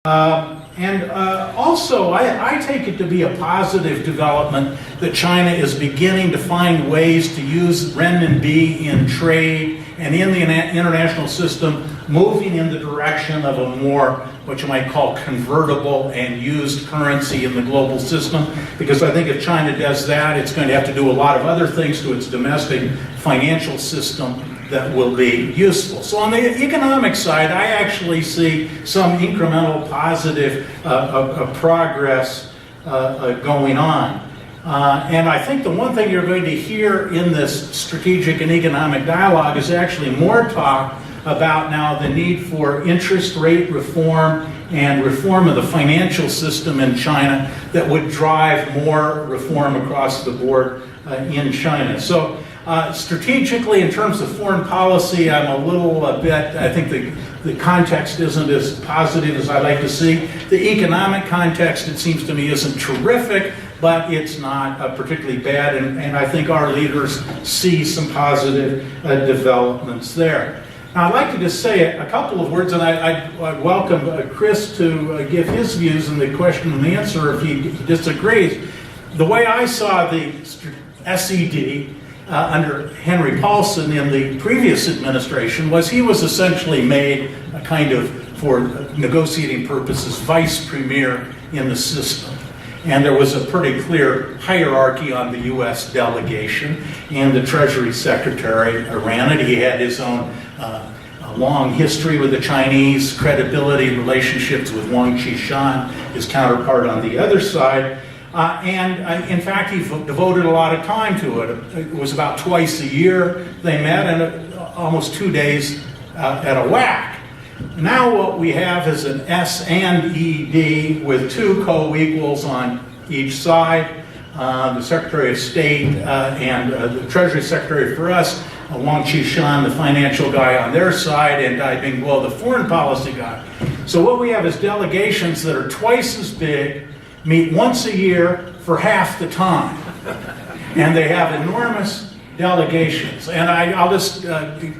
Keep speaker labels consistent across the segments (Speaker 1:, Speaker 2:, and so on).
Speaker 1: Also, I take it to be a positive development that China is beginning to find ways to use renminbi in trade and in the international system, moving in the direction of a more, what you might call, convertible and used currency in the global system. Because I think if China does that, it's going to have to do a lot of other things to its domestic financial system that will be useful. So on the economic side, I actually see some incremental positive progress going on. And I think the one thing you're going to hear in this strategic and economic dialogue is actually more talk about now the need for interest rate reform and reform of the financial system in China that would drive more reform across the board in China. So strategically, in terms of foreign policy, I'm a little bit, I think the context isn't as positive as I'd like to see. The economic context, it seems to me, isn't terrific, but it's not particularly bad, and I think our leaders see some positive developments there. Now, I'd like to just say a couple of words, and I'd welcome Chris to give his views in the question and answer if he disagrees. The way I saw the SED under Henry Paulson in the previous administration was he was essentially made a kind of, for negotiating purposes, vice premier in the system. And there was a pretty clear hierarchy on the U.S. delegation, and the Treasury Secretary ran it. He had his own long history with the Chinese, credibility, relationships with Wang Qishan, his counterpart on the other side. In fact, he devoted a lot of time to it. It was about twice a year they met, and almost 2 days at a whack. Now what we have is an S and ED with two co-equals on each side. The Secretary of State and the Treasury Secretary for us, Wang Qishan, the financial guy on their side, and Dai Bingguo, the foreign policy guy. So what we have is delegations that are twice as big, meet once a year for half the time. And they have enormous delegations. And I'll just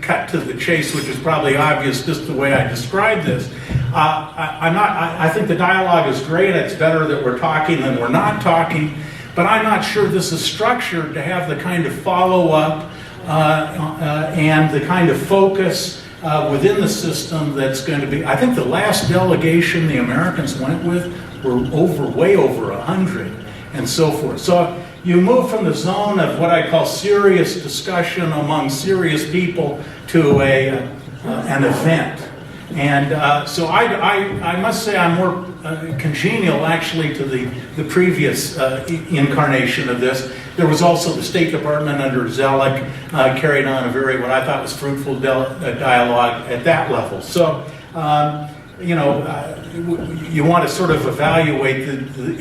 Speaker 1: cut to the chase, which is probably obvious just the way I described this. I think the dialogue is great. It's better that we're talking than we're not talking. But I'm not sure this is structured to have the kind of follow-up and the kind of focus within the system that's going to be. I think the last delegation the Americans went with were way over 100 and so forth. So you move from the zone of what I call serious discussion among serious people to an event. And so I must say I'm more congenial actually to the previous incarnation of this. There was also the State Department under Zellick carried on a very, what I thought was fruitful dialogue at that level. So, you want to sort of evaluate,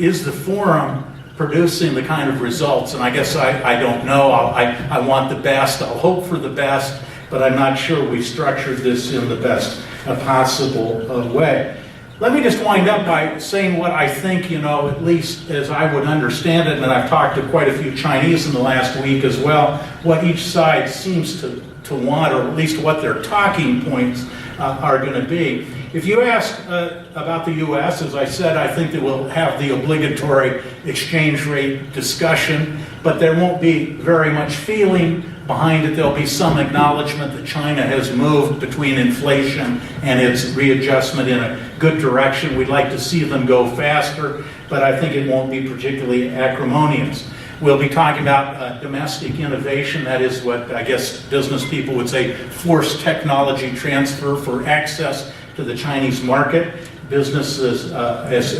Speaker 1: is the forum producing the kind of results? And I guess I don't know. I want the best. I'll hope for the best, but I'm not sure we structured this in the best possible way. Let me just wind up by saying what I think, at least as I would understand it, and I've talked to quite a few Chinese in the last week as well, what each side seems to want, or at least what their talking points are going to be. If you ask about the U.S., as I said, I think that we'll have the obligatory exchange rate discussion, but there won't be very much feeling behind it. There'll be some acknowledgement that China has moved between inflation and its readjustment in a good direction. We'd like to see them go faster, but I think it won't be particularly acrimonious. We'll be talking about domestic innovation. That is what I guess business people would say forced technology transfer for access to the Chinese market. Businesses, as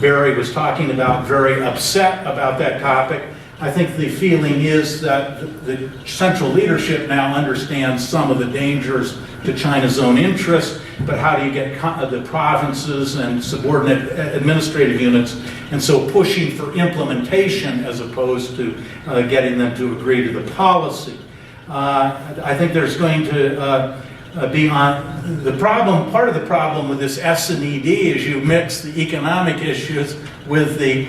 Speaker 1: Barry was talking about, very upset about that topic. I think the feeling is that the central leadership now understands some of the dangers to China's own interest, but how do you get the provinces and subordinate administrative units, and so pushing for implementation as opposed to getting them to agree to the policy. I think there's going to be on the problem. Part of the problem with this S and ED is you mix the economic issues with the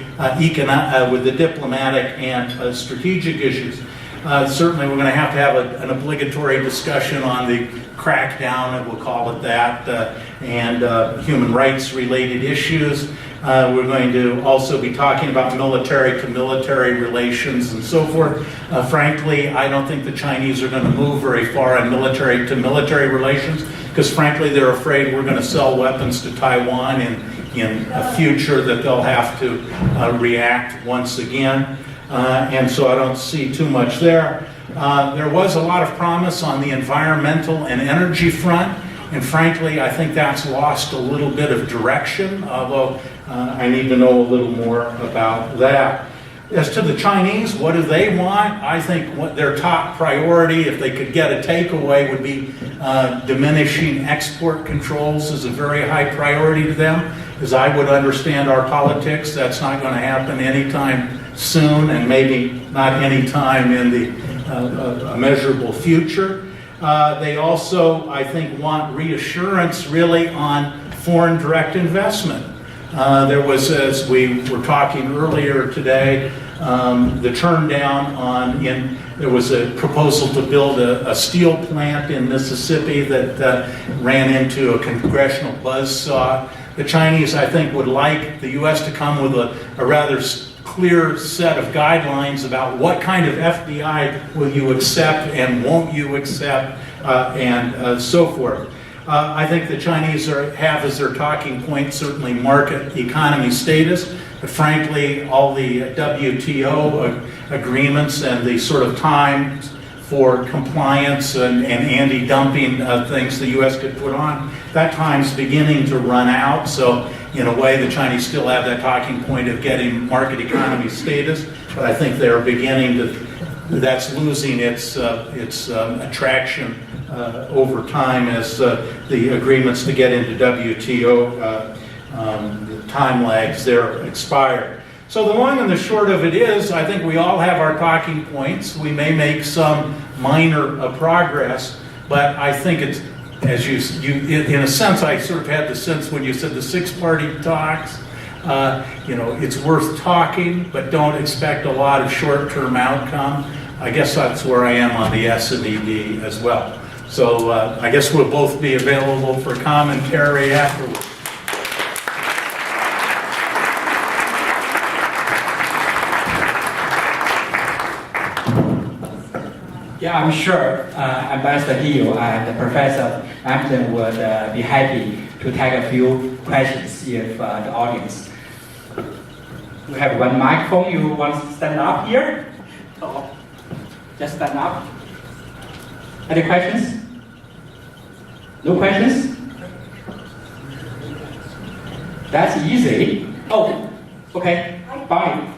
Speaker 1: diplomatic and strategic issues. Certainly, we're going to have an obligatory discussion on the crackdown, and we'll call it that, and human rights related issues. We're going to also be talking about military-to-military relations and so forth. Frankly, I don't think the Chinese are going to move very far on military-to-military relations, because frankly, they're afraid we're going to sell weapons to Taiwan in a future that they'll have to react once again. And so I don't see too much there. There was a lot of promise on the environmental and energy front, and frankly, I think that's lost a little bit of direction, although I need to know a little more about that. As to the Chinese, what do they want? I think what their top priority, if they could get a takeaway, would be diminishing export controls is a very high priority to them. As I would understand our politics, that's not going to happen anytime soon, and maybe not anytime in the measurable future. They also, I think, want reassurance really on foreign direct investment. There was, as we were talking earlier today, the turn down on, there was a proposal to build a steel plant in Mississippi that ran into a congressional buzzsaw. The Chinese, I think, would like the U.S. to come with a rather clear set of guidelines about what kind of FDI will you accept and won't you accept, and so forth. I think the Chinese have as their talking point certainly market economy status, but frankly, all the WTO agreements and the sort of time for compliance and anti-dumping things the U.S. could put on, that time's beginning to run out. So in a way, the Chinese still have that talking point of getting market economy status, but I think they're beginning to, that's losing its attraction over time as the agreements to get into WTO, the time lags there expire. So the long and the short of it is, I think we all have our talking points. We may make some minor progress, but I think it's, as you in a sense, I sort of had the sense when you said the six-party talks, it's worth talking, but don't expect a lot of short-term outcome. I guess that's where I am on the S&ED as well. So I guess we'll both be available for commentary afterwards.
Speaker 2: Yeah, I'm sure Ambassador Hill and Professor Lampton would be happy to take a few questions if the audience. We have one microphone. You want to stand up here? Oh, just stand up. Any questions? No questions? That's easy. Oh, okay. Bye.